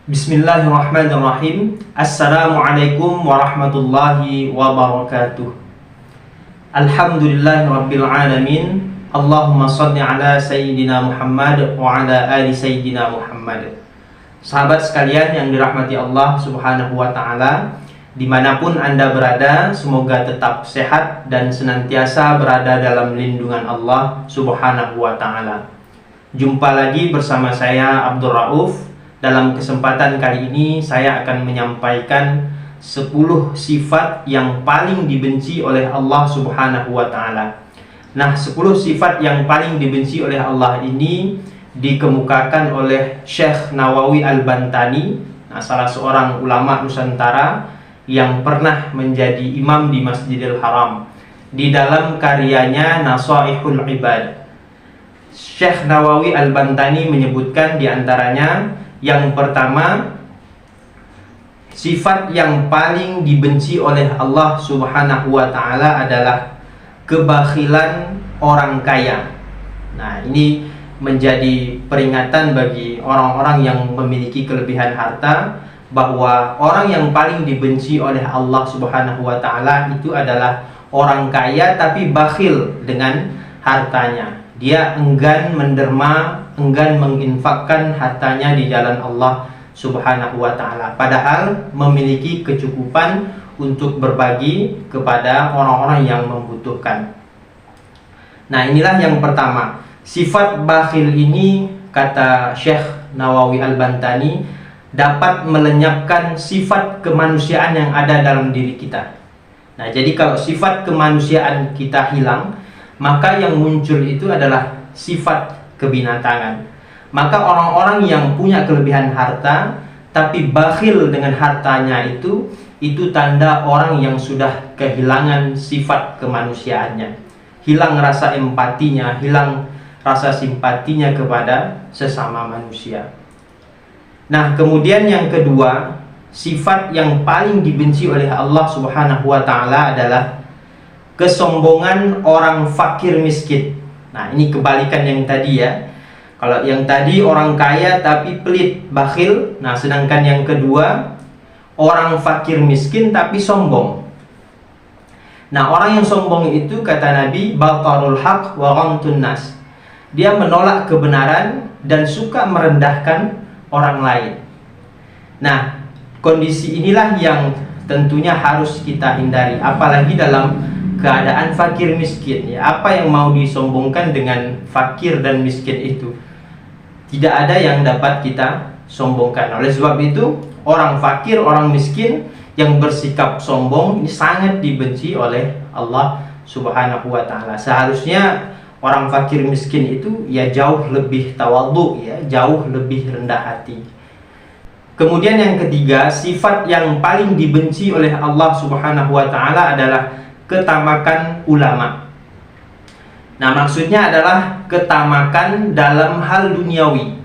Bismillahirrahmanirrahim. Assalamualaikum warahmatullahi wabarakatuh. Alhamdulillahirabbil alamin. Allahumma shalli ala sayyidina Muhammad wa ala ali sayyidina Muhammad. Sahabat sekalian yang dirahmati Allah Subhanahu wa taala, dimanapun Anda berada, semoga tetap sehat dan senantiasa berada dalam lindungan Allah Subhanahu wa taala. Jumpa lagi bersama saya Abdul Rauf. Dalam kesempatan kali ini saya akan menyampaikan 10 sifat yang paling dibenci oleh Allah Subhanahu wa taala. Nah, 10 sifat yang paling dibenci oleh Allah ini dikemukakan oleh Syekh Nawawi Al-Bantani, salah seorang ulama Nusantara yang pernah menjadi imam di Masjidil Haram. Di dalam karyanya Nasaihul Ibad, Syekh Nawawi Al-Bantani menyebutkan di antaranya, yang pertama, sifat yang paling dibenci oleh Allah Subhanahu wa taala adalah kebakhilan orang kaya. Nah, ini menjadi peringatan bagi orang-orang yang memiliki kelebihan harta, bahwa orang yang paling dibenci oleh Allah Subhanahu wa taala itu adalah orang kaya tapi bakhil dengan hartanya. Dia enggan menderma, enggan menginfakkan hartanya di jalan Allah Subhanahu wa taala, padahal memiliki kecukupan untuk berbagi kepada orang-orang yang membutuhkan. Nah, inilah yang pertama. Sifat bakhil ini, kata Syekh Nawawi Al-Bantani, dapat melenyapkan sifat kemanusiaan yang ada dalam diri kita. Nah, jadi kalau sifat kemanusiaan kita hilang, maka yang muncul itu adalah sifat kebinatangan. Maka orang-orang yang punya kelebihan harta tapi bakhil dengan hartanya itu tanda orang yang sudah kehilangan sifat kemanusiaannya. Hilang rasa empatinya, hilang rasa simpatinya kepada sesama manusia. Nah, kemudian yang kedua, sifat yang paling dibenci oleh Allah Subhanahu wa taala adalah kesombongan orang fakir miskin. Nah, ini kebalikan yang tadi ya. Kalau yang tadi orang kaya tapi pelit, bakhil. Nah, sedangkan yang kedua orang fakir miskin tapi sombong. Nah, orang yang sombong itu, kata Nabi, batarul haq wa ghamtun nas. Dia menolak kebenaran dan suka merendahkan orang lain. Nah, kondisi inilah yang tentunya harus kita hindari, apalagi dalam keadaan fakir miskin ya. Apa yang mau disombongkan dengan fakir dan miskin itu? Tidak ada yang dapat kita sombongkan. Oleh sebab itu, orang fakir, orang miskin yang bersikap sombong ini sangat dibenci oleh Allah Subhanahu wa taala. Seharusnya orang fakir miskin itu ya jauh lebih tawadhu ya, jauh lebih rendah hati. Kemudian yang ketiga, sifat yang paling dibenci oleh Allah Subhanahu wa taala adalah ketamakan ulama. Nah, maksudnya adalah ketamakan dalam hal duniawi.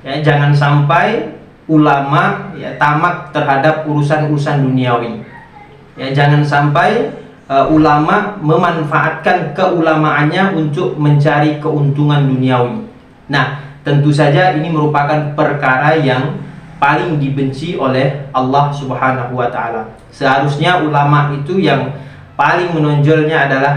Ya, jangan sampai ulama ya tamak terhadap urusan-urusan duniawi. Ya, jangan sampai ulama memanfaatkan keulamaannya untuk mencari keuntungan duniawi. Nah, tentu saja ini merupakan perkara yang paling dibenci oleh Allah Subhanahu wa taala. Seharusnya ulama itu yang paling menonjolnya adalah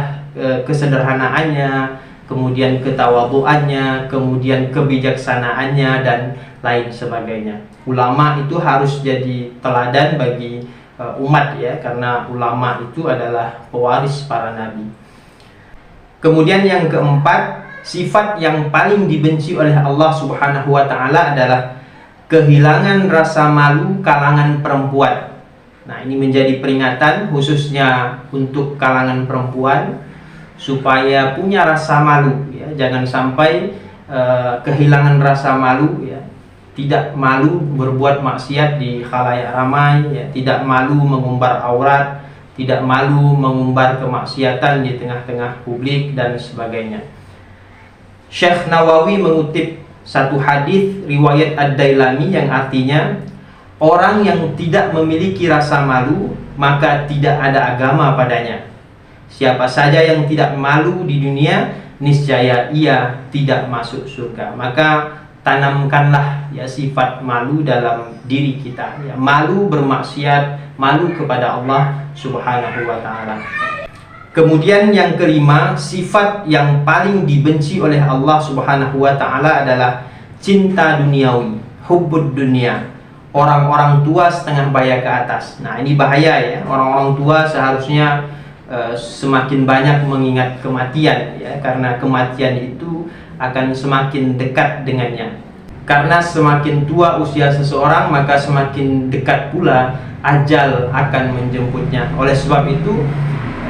kesederhanaannya, kemudian ketawadhuannya, kemudian kebijaksanaannya, dan lain sebagainya. Ulama itu harus jadi teladan bagi umat ya, karena ulama itu adalah pewaris para nabi. Kemudian yang keempat, sifat yang paling dibenci oleh Allah Subhanahu wa taala adalah kehilangan rasa malu kalangan perempuan. Nah, ini menjadi peringatan khususnya untuk kalangan perempuan supaya punya rasa malu ya. Jangan sampai kehilangan rasa malu ya. Tidak malu berbuat maksiat di khalayak ramai ya, tidak malu mengumbar aurat, tidak malu mengumbar kemaksiatan di tengah-tengah publik dan sebagainya. Syekh Nawawi mengutip satu hadis riwayat Ad-Dailami yang artinya, orang yang tidak memiliki rasa malu, maka tidak ada agama padanya. Siapa saja yang tidak malu di dunia, niscaya ia tidak masuk surga. Maka tanamkanlah ya sifat malu dalam diri kita, ya, malu bermaksiat, malu kepada Allah Subhanahu wa taala. Kemudian yang kelima, sifat yang paling dibenci oleh Allah Subhanahu wa taala adalah cinta duniawi, hubbud dunia. Orang-orang tua setengah baya ke atas. Nah, ini bahaya ya. Orang-orang tua seharusnya semakin banyak mengingat kematian ya, karena kematian itu akan semakin dekat dengannya. Karena semakin tua usia seseorang, maka semakin dekat pula ajal akan menjemputnya. Oleh sebab itu,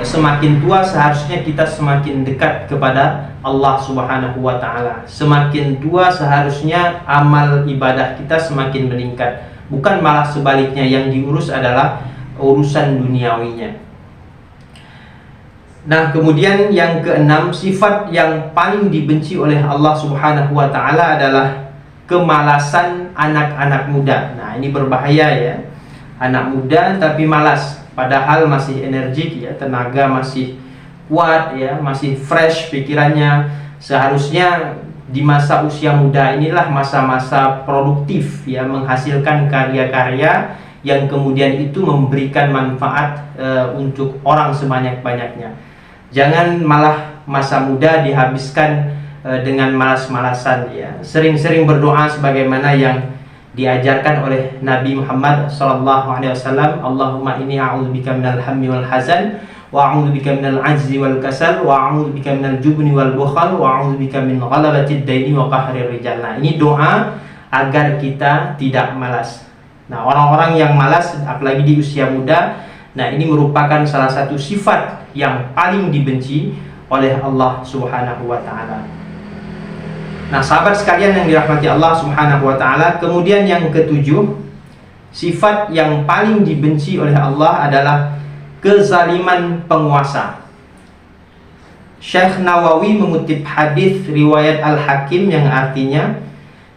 semakin tua seharusnya kita semakin dekat kepada Allah Subhanahu wa taala. Semakin tua seharusnya amal ibadah kita semakin meningkat. Bukan malah sebaliknya, yang diurus adalah urusan duniawinya. Nah, kemudian yang keenam, sifat yang paling dibenci oleh Allah Subhanahu wa taala adalah kemalasan anak-anak muda. Nah, ini berbahaya ya. Anak muda tapi malas, padahal masih energik ya, tenaga masih kuat ya, masih fresh pikirannya. Seharusnya di masa usia muda inilah masa-masa produktif ya, menghasilkan karya-karya yang kemudian itu memberikan manfaat untuk orang sebanyak-banyaknya. Jangan malah masa muda dihabiskan dengan malas-malasan ya. Sering-sering berdoa sebagaimana yang diajarkan oleh Nabi Muhammad SAW. Allahumma inni a'udzubika minal hammi wal hazan, wa a'udzubika minal ajzi wal kasal, wa a'udzubika minal jubni wal bukhal, wa a'udzubika min ghalabatid daini wa qahrir rijal. Nah, ini doa agar kita tidak malas. Nah, orang-orang yang malas apalagi di usia muda, nah ini merupakan salah satu sifat yang paling dibenci oleh Allah Subhanahu wa taala. Nah, sahabat sekalian yang dirahmati Allah Subhanahu wa taala, kemudian yang ketujuh, sifat yang paling dibenci oleh Allah adalah kezaliman penguasa. Syekh Nawawi mengutip hadis riwayat Al-Hakim yang artinya,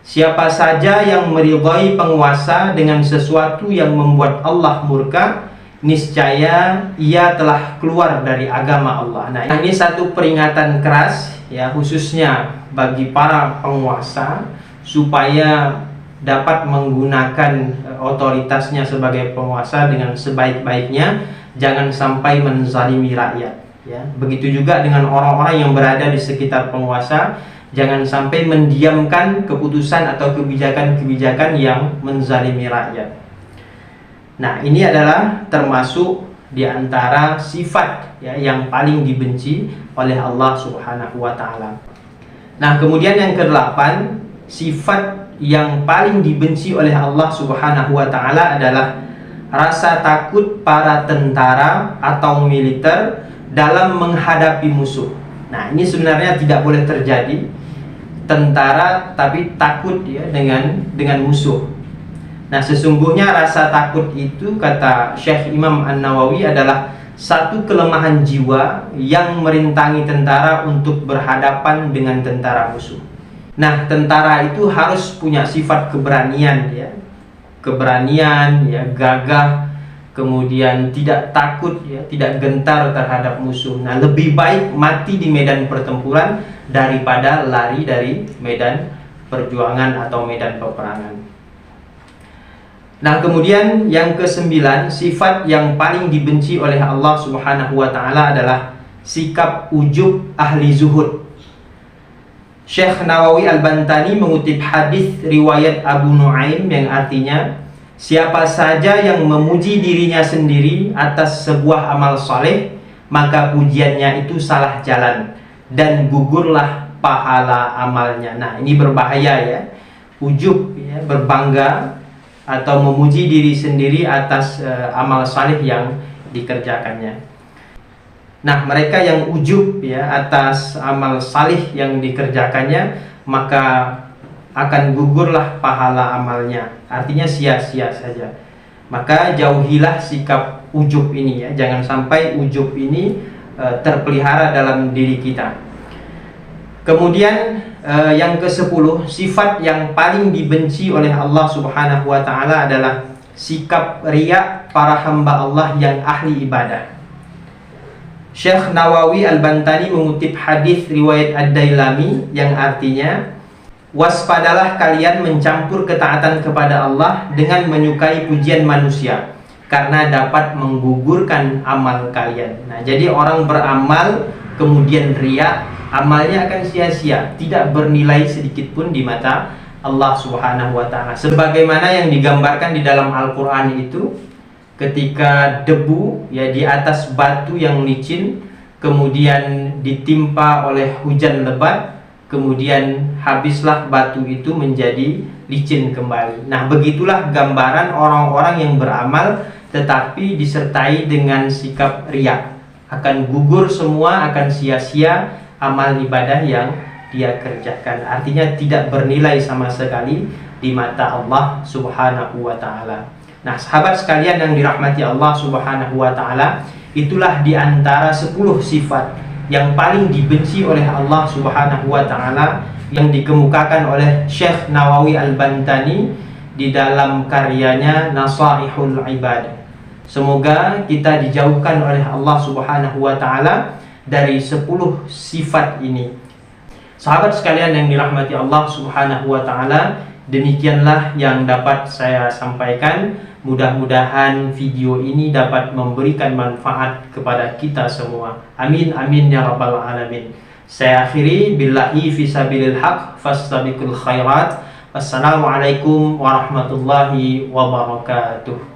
siapa saja yang meridhai penguasa dengan sesuatu yang membuat Allah murka, niscaya ia telah keluar dari agama Allah. Nah, ini satu peringatan keras ya, khususnya bagi para penguasa supaya dapat menggunakan otoritasnya sebagai penguasa dengan sebaik-baiknya, jangan sampai menzalimi rakyat ya. Begitu juga dengan orang-orang yang berada di sekitar penguasa, jangan sampai mendiamkan keputusan atau kebijakan-kebijakan yang menzalimi rakyat. Nah, ini adalah termasuk di antara sifat ya, yang paling dibenci oleh Allah Subhanahu wa taala. Nah, kemudian yang kedelapan, sifat yang paling dibenci oleh Allah Subhanahu wa taala adalah rasa takut para tentara atau militer dalam menghadapi musuh. Nah, ini sebenarnya tidak boleh terjadi. Tentara tapi takut ya dengan musuh. Nah, sesungguhnya rasa takut itu, kata Syekh Imam An-Nawawi, adalah satu kelemahan jiwa yang merintangi tentara untuk berhadapan dengan tentara musuh. Nah, tentara itu harus punya sifat keberanian ya. Keberanian ya, gagah, kemudian tidak takut ya, tidak gentar terhadap musuh. Nah, lebih baik mati di medan pertempuran daripada lari dari medan perjuangan atau medan peperangan. Nah, kemudian yang kesembilan, sifat yang paling dibenci oleh Allah Subhanahu wa taala adalah sikap ujub ahli zuhud. Syekh Nawawi Al-Bantani mengutip hadis riwayat Abu Nuaim yang artinya, siapa saja yang memuji dirinya sendiri atas sebuah amal saleh, maka pujiannya itu salah jalan dan gugurlah pahala amalnya. Nah, ini berbahaya ya. Ujub ya, berbangga atau memuji diri sendiri atas amal saleh yang dikerjakannya. Nah, mereka yang ujub ya atas amal saleh yang dikerjakannya, maka akan gugurlah pahala amalnya. Artinya sia-sia saja. Maka jauhilah sikap ujub ini ya. Jangan sampai ujub ini terpelihara dalam diri kita. Kemudian yang ke-10, sifat yang paling dibenci oleh Allah Subhanahu wa taala adalah sikap riya para hamba Allah yang ahli ibadah. Syekh Nawawi Al-Bantani mengutip hadis riwayat Ad-Dailami yang artinya, Waspadalah kalian mencampur ketaatan kepada Allah dengan menyukai pujian manusia, karena dapat menggugurkan amal kalian. Nah, jadi orang beramal kemudian riya, amalnya akan sia-sia, tidak bernilai sedikit pun di mata Allah Subhanahu wa taala. Sebagaimana yang digambarkan di dalam Al-Qur'an itu, ketika debu ya di atas batu yang licin kemudian ditimpa oleh hujan lebat, kemudian habislah batu itu menjadi licin kembali. Nah, begitulah gambaran orang-orang yang beramal tetapi disertai dengan sikap riya. Akan gugur semua, akan sia-sia amal ibadah yang dia kerjakan. Artinya tidak bernilai sama sekali di mata Allah Subhanahu wa taala. Nah, sahabat sekalian yang dirahmati Allah Subhanahu wa taala, itulah di antara 10 sifat yang paling dibenci oleh Allah Subhanahu wa taala yang dikemukakan oleh Syekh Nawawi Al-Bantani di dalam karyanya Nasaihul Ibad. Semoga kita dijauhkan oleh Allah Subhanahu wa taala dari 10 sifat ini. Sahabat sekalian yang dirahmati Allah Subhanahu wa taala, demikianlah yang dapat saya sampaikan. Mudah-mudahan video ini dapat memberikan manfaat kepada kita semua. Amin amin ya rabbal alamin. Saya akhiri billahi fisabilil haq fastabiqul khairat. Wassalamualaikum warahmatullahi wabarakatuh.